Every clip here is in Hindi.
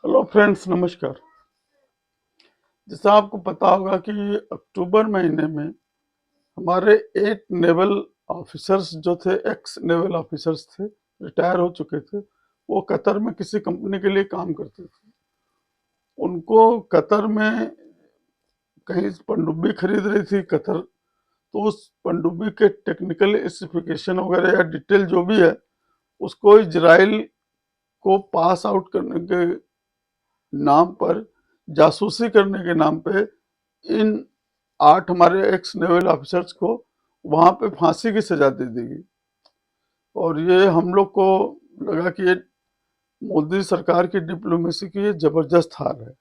हेलो फ्रेंड्स, नमस्कार। जैसा आपको पता होगा कि अक्टूबर महीने में हमारे 8 नेवल ऑफिसर्स जो थे, एक्स नेवल ऑफिसर्स थे, रिटायर हो चुके थे। वो कतर में किसी कंपनी के लिए काम करते थे। उनको कतर में कहीं पनडुब्बी खरीद रही थी कतर, तो उस पनडुब्बी के टेक्निकल स्पेसिफिकेशन वगैरह या डिटेल जो भी है, उसको इजराइल को पास आउट करने के नाम पर, जासूसी करने के नाम पे, इन 8 हमारे एक्स नेवल ऑफिसर्स को वहां पे फांसी की सजा दे दी गई। और ये हम लोग को लगा कि ये मोदी सरकार की डिप्लोमेसी की ये जबरदस्त हार है।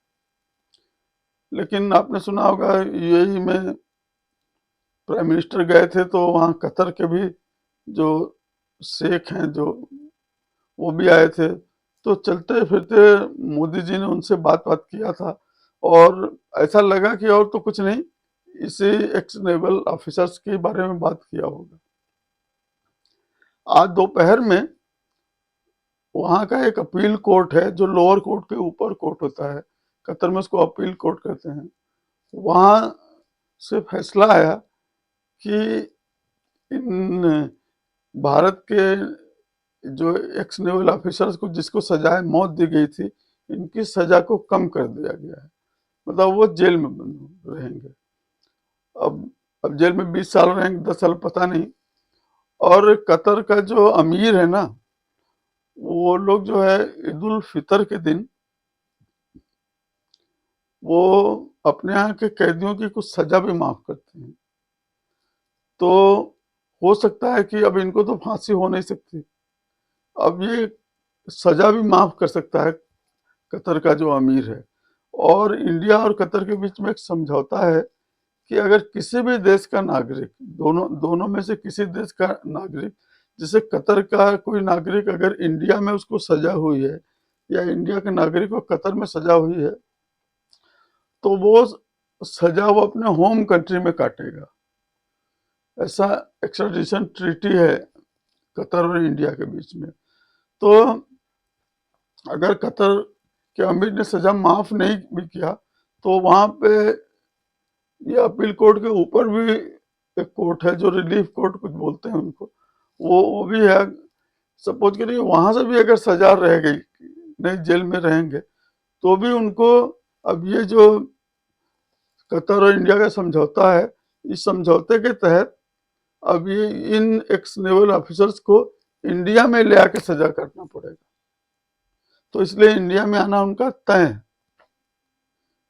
लेकिन आपने सुना होगा, यही में प्राइम मिनिस्टर गए थे तो वहाँ कतर के भी जो शेख हैं, जो वो भी आए थे। तो चलते फिरते मोदी जी ने उनसे बात बात किया था, और ऐसा लगा कि और तो कुछ नहीं, इसी एक्स नेवल ऑफिसर्स के बारे में बात किया होगा। आज दोपहर में वहाँ का एक अपील कोर्ट है, जो लोअर कोर्ट के ऊपर कोर्ट होता है, कतर में उसको अपील कोर्ट कहते हैं। वहाँ से फैसला आया कि इन भारत के जो एक्स नेवल ऑफिसर्स को जिसको सजाए मौत दी गई थी, इनकी सजा को कम कर दिया गया है। मतलब वो जेल में बंद रहेंगे। अब जेल में 20 साल रहेंगे, 10 साल पता नहीं। और कतर का जो अमीर है ना, वो लोग जो है ईद उल फितर के दिन वो अपने यहाँ के कैदियों की कुछ सजा भी माफ करते हैं। तो हो सकता है कि अब इनको तो फांसी हो नहीं सकती, अब ये सजा भी माफ कर सकता है कतर का जो अमीर है। और इंडिया और कतर के बीच में एक समझौता है कि अगर किसी भी देश का नागरिक, दोनों दोनों में से किसी देश का नागरिक, जैसे कतर का कोई नागरिक अगर इंडिया में उसको सजा हुई है, या इंडिया के नागरिक को कतर में सजा हुई है, तो वो सजा वो अपने होम कंट्री में काटेगा। ऐसा एक्स्ट्राडिशन ट्रीटी है कतर और इंडिया के बीच में। तो अगर कतर के अमीर ने सजा माफ नहीं भी किया, तो वहां पे ये अपील कोर्ट के ऊपर भी एक कोर्ट है, जो रिलीफ कोर्ट कुछ बोलते हैं उनको, वो भी है। सपोज करिए वहां से भी अगर सजा रह गई, नहीं जेल में रहेंगे, तो भी उनको, अब ये जो कतर और इंडिया का समझौता है, इस समझौते के तहत अब ये इन एक्स नेवल ऑफिसर्स को इंडिया में ले आके सजा करना पड़ेगा। तो इसलिए इंडिया में आना उनका तय है।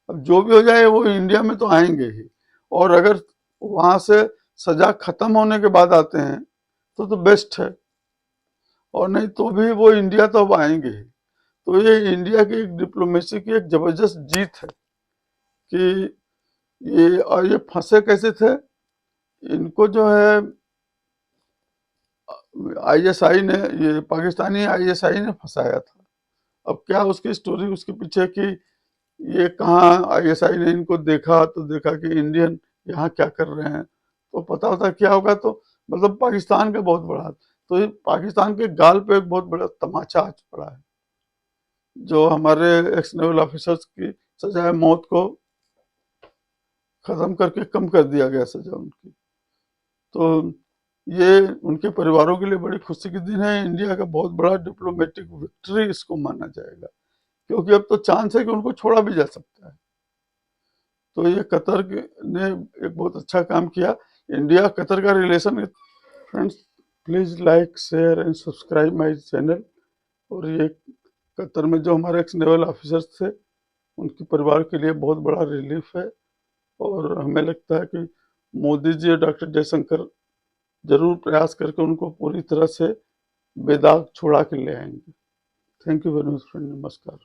अब जो भी हो जाए, वो इंडिया में तो आएंगे ही। और अगर वहां से सजा खत्म होने के बाद आते हैं तो बेस्ट है, और नहीं तो भी वो इंडिया तो अब आएंगे ही। तो ये इंडिया की एक डिप्लोमेसी की एक जबरदस्त जीत है कि ये फंसे कैसे थे। इनको जो है आईएसआई ने, ये पाकिस्तानी आईएसआई ने फंसाया था। अब क्या उसकी स्टोरी उसके पीछे की, ये कहाँ आईएसआई ने इनको देखा तो देखा कि इंडियन यहाँ क्या कर रहे हैं, तो पता होता क्या होगा। तो मतलब पाकिस्तान का बहुत बड़ा, तो ये पाकिस्तान के गाल पे एक बहुत बड़ा तमाचा आ पड़ा है, जो हमारे एक्स नेवल ऑफिसर्स की सजाए मौत को खत्म करके कम कर दिया गया सजा उनकी। तो ये उनके परिवारों के लिए बड़ी खुशी के दिन है। इंडिया का बहुत बड़ा डिप्लोमेटिक विक्ट्री इसको माना जाएगा, क्योंकि अब तो चांस है कि उनको छोड़ा भी जा सकता है। तो ये कतर ने एक बहुत अच्छा काम किया। इंडिया कतर का relation, friends please like share and subscribe my channel. और ये कतर में जो हमारे एक्स नेवल ऑफिसर्स थे, उनके परिवार के लिए बहुत बड़ा रिलीफ है। और हमें लगता है कि मोदी जी और डॉक्टर जयशंकर जरूर प्रयास करके उनको पूरी तरह से बेदाग छुड़ा के ले आएंगे। Thank you very much friend, नमस्कार।